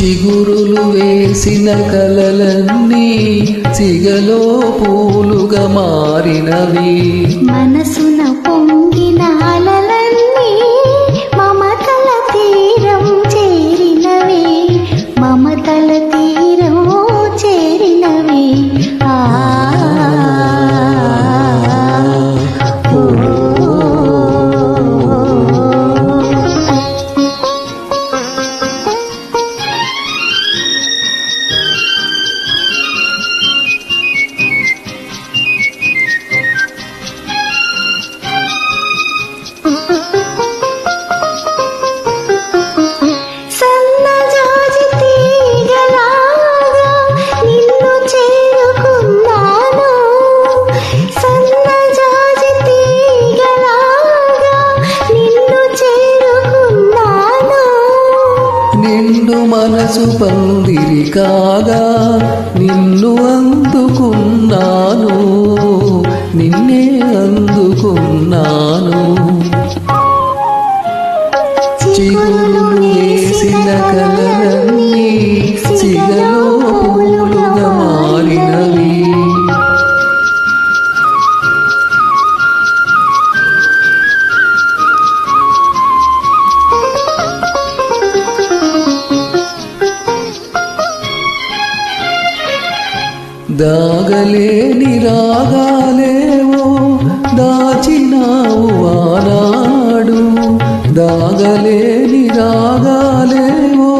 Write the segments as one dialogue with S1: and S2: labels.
S1: చిగురులు వేసిన కలలన్నీ సిగలో పూలుగా మారినవి.
S2: మనసున పొంగిన అలలన్నీ మమతల తీరం చేరినవి. మమతల తీరం చేరినవి.
S1: నిండు మనసు పందిరి కాగా నిన్ను అందుకున్నాను, నిన్నే అందుకున్నాను. చిగురులు వేసిన కలలన్నీ సిగలో పూలుగా మారినవి. దాగలేని రాగాలేవో దాచినావు ఆనాడు. దాగలేని రాగాలేవో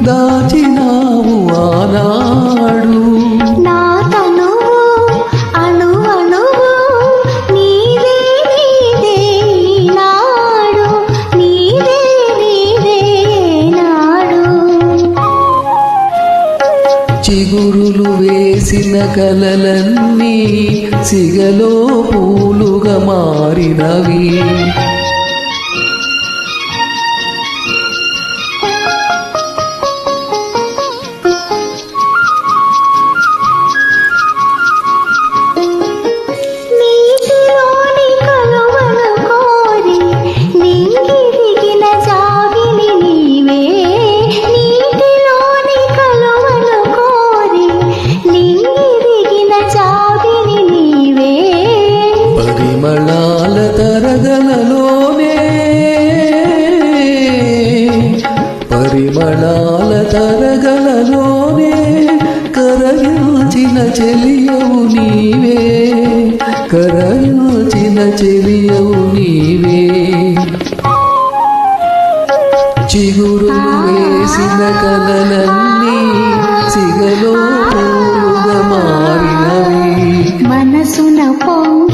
S1: దాచినావు ఆనాడు.
S2: నా తనువు అణువణువు నీవే నీదే నాడు. నీవే నీదే నాడు.
S1: చిగురులు వేసిన కలలన్నీ సిగలో పూలుగా మారినవి. పరిమళాల తరగలలోనే పరిమళాల తరగలలోనే కరగించిన చెలియవు నీవే. కరగించిన చెలియవు నీవే. చిగురులు వేసిన కలలన్నీ సిగలో పూలుగా మారినవి.
S2: మనసున పొంగి